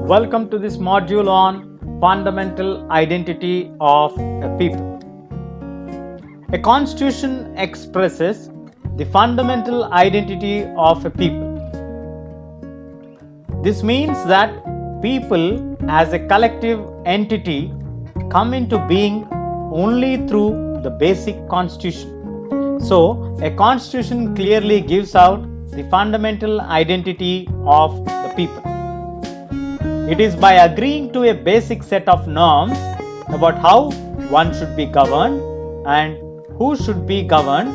Welcome to this module on fundamental identity of a people. A constitution expresses the fundamental identity of a people. This means that people as a collective entity come into being only through the basic constitution. So, a constitution clearly gives out the fundamental identity of the people. It is by agreeing to a basic set of norms about how one should be governed and who should be governed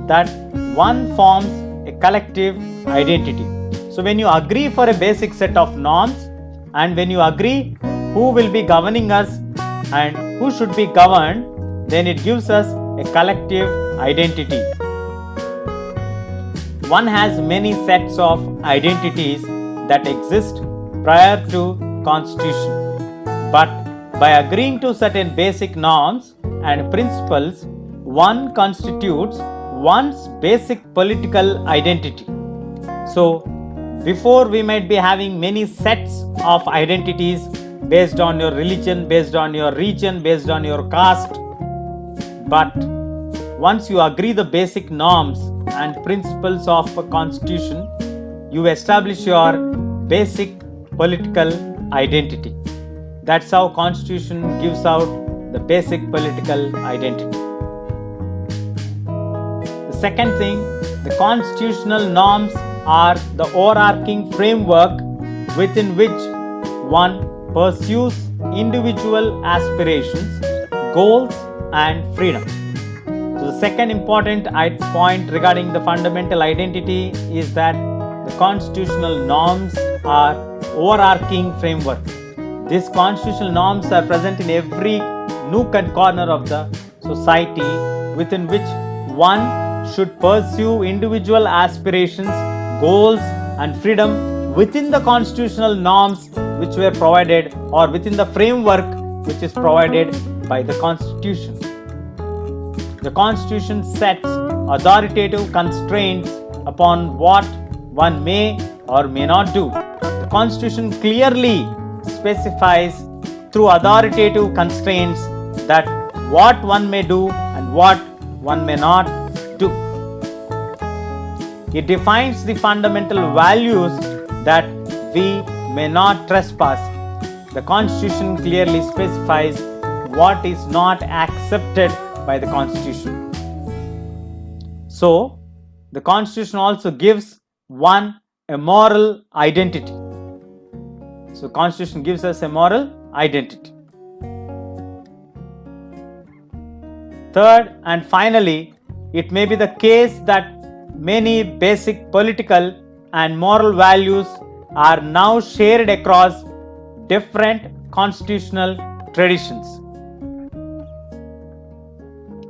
that one forms a collective identity. So when you agree for a basic set of norms and when you agree who will be governing us and who should be governed, then it gives us a collective identity. One has many sets of identities that exist prior to constitution, but by agreeing to certain basic norms and principles, one constitutes one's basic political identity. So before we might be having many sets of identities based on your religion, based on your region, based on your caste, but once you agree the basic norms and principles of a constitution, you establish your basic political identity. That's how constitution gives out the basic political identity. The second thing, the constitutional norms are the overarching framework within which one pursues individual aspirations, goals and freedom. So the second important point regarding the fundamental identity is that the constitutional norms are overarching framework. These constitutional norms are present in every nook and corner of the society within which one should pursue individual aspirations, goals and freedom within the constitutional norms which were provided or within the framework which is provided by the Constitution. The Constitution sets authoritative constraints upon what one may or may not do. The Constitution clearly specifies through authoritative constraints that what one may do and what one may not do. It defines the fundamental values that we may not trespass. The Constitution clearly specifies what is not accepted by the Constitution. So, the Constitution also gives one a moral identity. So, Constitution gives us a moral identity. Third and finally, it may be the case that many basic political and moral values are now shared across different constitutional traditions.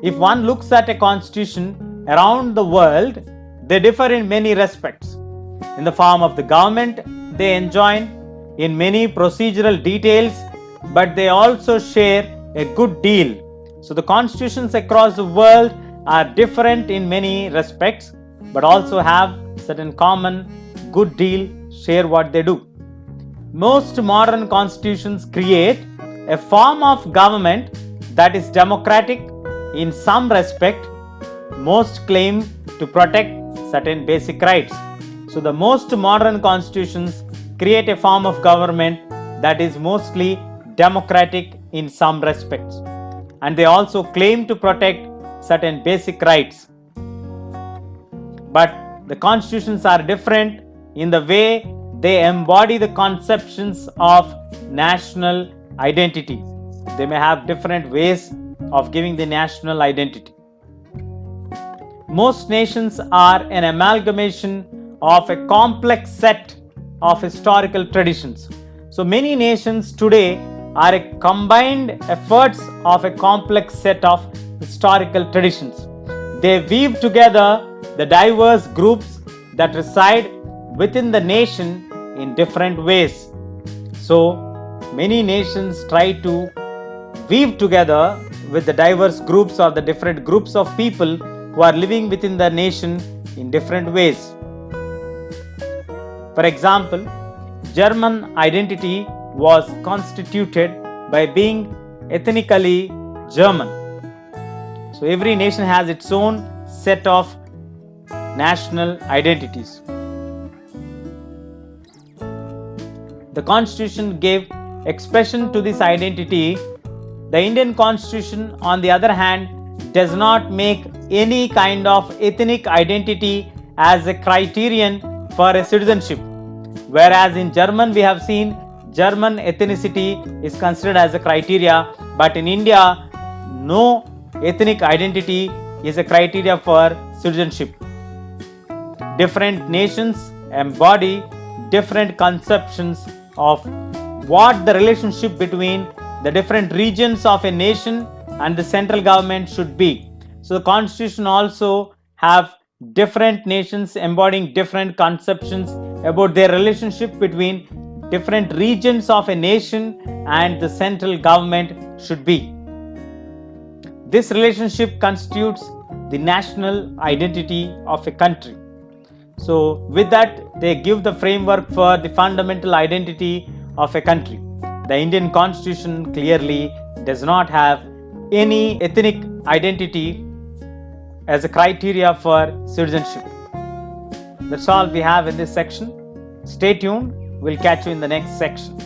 If one looks at a constitution around the world, they differ in many respects. In the form of the government, they enjoin in many procedural details, but they also share a good deal. So the constitutions across the world are different in many respects, but also have certain common good deal, share what they do. Most modern constitutions create a form of government that is democratic in some respect. Most claim to protect certain basic rights. So the most modern constitutions create a form of government that is mostly democratic in some respects, and they also claim to protect certain basic rights. But the constitutions are different in the way they embody the conceptions of national identity. They may have different ways of giving the national identity. Most nations are an amalgamation of a complex set of historical traditions. So many nations today are a combined efforts of a complex set of historical traditions. They weave together the diverse groups that reside within the nation in different ways. So many nations try to weave together with the diverse groups or the different groups of people who are living within the nation in different ways. For example, German identity was constituted by being ethnically German. So every nation has its own set of national identities. The Constitution gave expression to this identity. The Indian Constitution, on the other hand, does not make any kind of ethnic identity as a criterion for a citizenship. Whereas in German, we have seen German ethnicity is considered as a criteria, but in India, no ethnic identity is a criteria for citizenship. Different nations embody different conceptions of what the relationship between the different regions of a nation and the central government should be. So the Constitution also have different nations embodying different conceptions about their relationship between different regions of a nation and the central government should be. This relationship constitutes the national identity of a country. So with that, they give the framework for the fundamental identity of a country. The Indian Constitution clearly does not have any ethnic identity as a criteria for citizenship. That's all we have in this section. Stay tuned. We'll catch you in the next section.